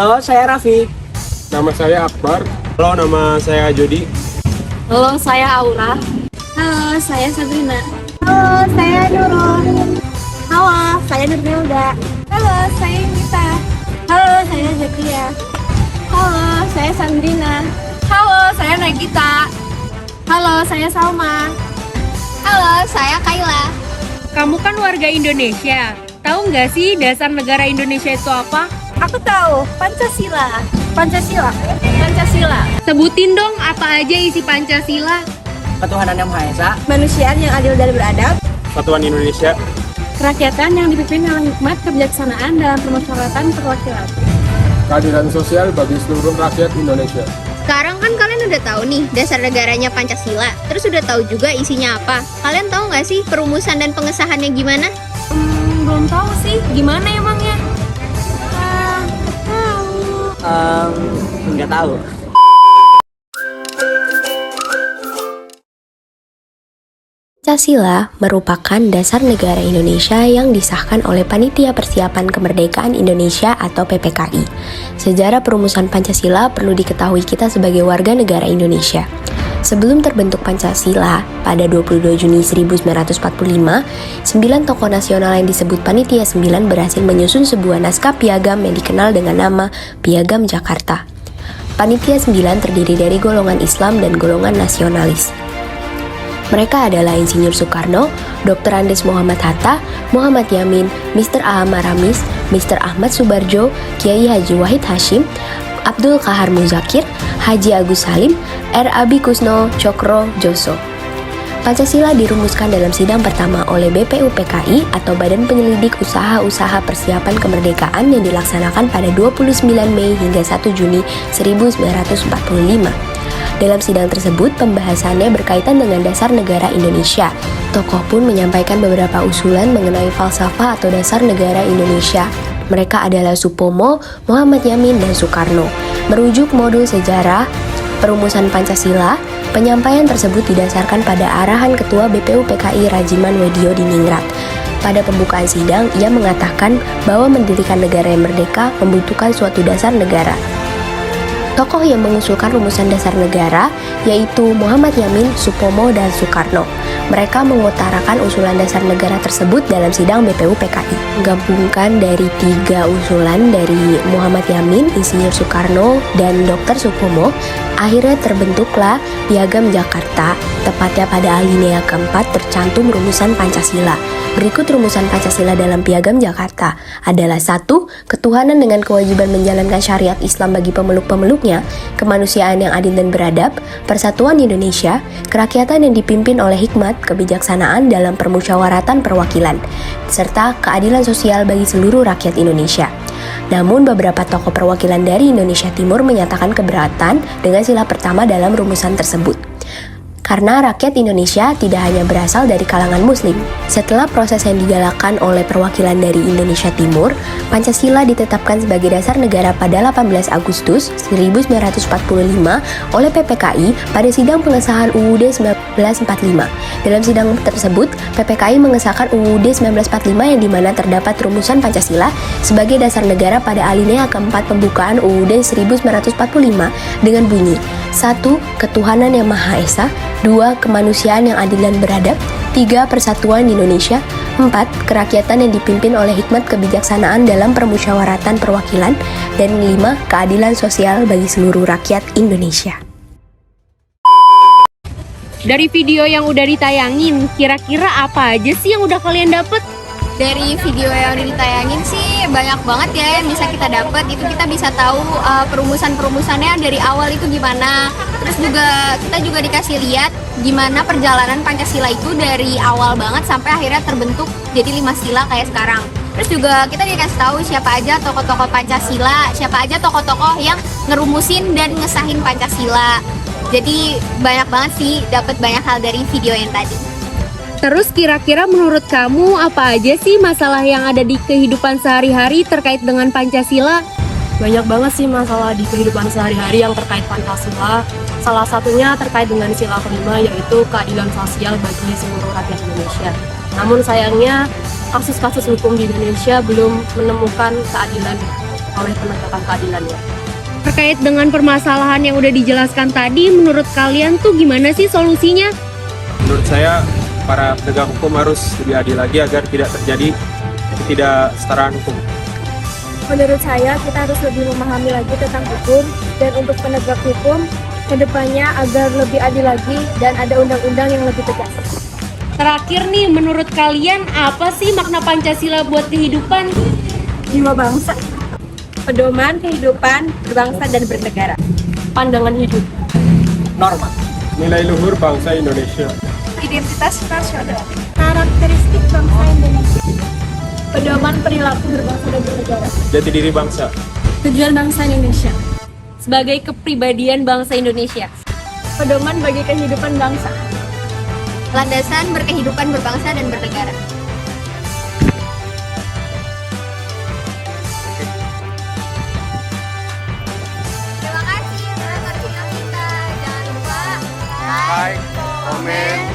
Halo, saya Raffi. Nama saya Akbar. Halo, nama saya Jody. Halo, saya Aura. Halo, saya Sabrina. Halo, saya Nurul. Halo, saya Nurmilda. Halo, saya Nita. Halo, saya Zakia. Halo, saya Sandrina. Halo, saya Nagita. Halo, saya Salma. Halo, saya Kayla. Kamu kan warga Indonesia. Tahu nggak sih dasar negara Indonesia itu apa? Aku tahu, Pancasila. Pancasila. Sebutin dong apa aja isi Pancasila. Ketuhanan Yang Maha Esa, Manusiaan yang adil dan beradab. Satuan Indonesia. Kerakyatan yang dipimpin dengan hikmat kebijaksanaan dalam permusyawaratan perwakilan. Keadilan sosial bagi seluruh rakyat Indonesia. Sekarang kan kalian udah tahu nih dasar negaranya Pancasila. Terus udah tahu juga isinya apa. Kalian tahu nggak sih perumusan dan pengesahannya gimana? Belum tahu sih, gimana emangnya? nggak tahu. Pancasila merupakan dasar negara Indonesia yang disahkan oleh Panitia Persiapan Kemerdekaan Indonesia atau PPKI. Sejarah perumusan Pancasila perlu diketahui kita sebagai warga negara Indonesia. Sebelum terbentuk Pancasila, pada 22 Juni 1945, 9 tokoh nasional yang disebut Panitia 9 berhasil menyusun sebuah naskah piagam yang dikenal dengan nama Piagam Jakarta. Panitia 9 terdiri dari golongan Islam dan golongan nasionalis. Mereka adalah Insinyur Soekarno, Dr. Andes Muhammad Hatta, Muhammad Yamin, Mr. Ahmad Maramis, Mr. Ahmad Subarjo, Kiai Haji Wahid Hashim, Abdul Kahar Muzakir, Haji Agus Salim, R. Abi Kusno Cokro Joso. Pancasila dirumuskan dalam sidang pertama oleh BPUPKI atau Badan Penyelidik Usaha-Usaha Persiapan Kemerdekaan yang dilaksanakan pada 29 Mei hingga 1 Juni 1945. Dalam sidang tersebut, pembahasannya berkaitan dengan dasar negara Indonesia. Tokoh pun menyampaikan beberapa usulan mengenai falsafah atau dasar negara Indonesia. Mereka adalah Supomo, Muhammad Yamin, dan Soekarno. Merujuk modul sejarah perumusan Pancasila, penyampaian tersebut didasarkan pada arahan Ketua BPUPKI Rajiman Wedio di Ningrat. Pada pembukaan sidang, ia mengatakan bahwa mendirikan negara yang merdeka membutuhkan suatu dasar negara. Tokoh yang mengusulkan rumusan dasar negara yaitu Muhammad Yamin, Supomo, dan Soekarno. Mereka mengutarakan usulan dasar negara tersebut dalam sidang BPUPKI. Menggabungkan dari 3 usulan dari Muhammad Yamin, Insinyur Soekarno, dan Dr. Supomo, akhirnya terbentuklah Piagam Jakarta. Tepatnya pada alinea keempat tercantum rumusan Pancasila. Berikut rumusan Pancasila dalam Piagam Jakarta adalah 1. Ketuhanan dengan kewajiban menjalankan syariat Islam bagi pemeluk-pemeluknya, kemanusiaan yang adil dan beradab, persatuan Indonesia, kerakyatan yang dipimpin oleh hikmat, kebijaksanaan dalam permusyawaratan perwakilan, serta keadilan sosial bagi seluruh rakyat Indonesia. Namun beberapa tokoh perwakilan dari Indonesia Timur menyatakan keberatan dengan sila pertama dalam rumusan tersebut. Karena rakyat Indonesia tidak hanya berasal dari kalangan Muslim. Setelah proses yang digalakkan oleh perwakilan dari Indonesia Timur, Pancasila ditetapkan sebagai dasar negara pada 18 Agustus 1945 oleh PPKI pada sidang pengesahan UUD 1945. Dalam sidang tersebut, PPKI mengesahkan UUD 1945 yang dimana terdapat rumusan Pancasila sebagai dasar negara pada alinea keempat pembukaan UUD 1945 dengan bunyi 1. Ketuhanan yang Maha Esa, 2. Kemanusiaan yang adil dan beradab, 3. Persatuan Indonesia, 4. Kerakyatan yang dipimpin oleh hikmat kebijaksanaan dalam permusyawaratan perwakilan, dan 5. Keadilan sosial bagi seluruh rakyat Indonesia. Dari video yang udah ditayangin, kira-kira apa aja sih yang udah kalian dapet? Dari video yang udah ditayangin sih banyak banget ya yang bisa kita dapat. Itu kita bisa tahu perumusan-perumusannya dari awal itu gimana. Terus kita juga dikasih lihat gimana perjalanan Pancasila itu dari awal banget sampai akhirnya terbentuk jadi 5 sila kayak sekarang. Terus juga kita dikasih tahu siapa aja tokoh-tokoh Pancasila, siapa aja tokoh-tokoh yang ngerumusin dan ngesahin Pancasila. Jadi banyak banget sih, dapat banyak hal dari video yang tadi. Terus kira-kira menurut kamu apa aja sih masalah yang ada di kehidupan sehari-hari terkait dengan Pancasila? Banyak banget sih masalah di kehidupan sehari-hari yang terkait Pancasila. Salah satunya terkait dengan sila kelima, yaitu keadilan sosial bagi seluruh rakyat Indonesia. Namun sayangnya kasus-kasus hukum di Indonesia belum menemukan keadilan oleh penegakan keadilannya. Terkait dengan permasalahan yang udah dijelaskan tadi, menurut kalian tuh gimana sih solusinya? Menurut saya, para penegak hukum harus lebih adil lagi agar tidak terjadi ketidaksetaraan hukum. Menurut saya, kita harus lebih memahami lagi tentang hukum dan untuk penegak hukum kedepannya agar lebih adil lagi dan ada undang-undang yang lebih tegas. Terakhir nih, menurut kalian apa sih makna Pancasila buat kehidupan? Jiwa bangsa, pedoman kehidupan berbangsa dan bernegara. Pandangan hidup, Norma. Nilai luhur bangsa Indonesia. Identitas nasional, karakteristik bangsa Indonesia, pedoman perilaku berbangsa dan bernegara, Jati diri bangsa. tujuan bangsa Indonesia, Sebagai kepribadian bangsa Indonesia. pedoman bagi kehidupan bangsa. Landasan berkehidupan berbangsa dan bernegara. Terima kasih telah menonton video kita. Jangan lupa like, comment,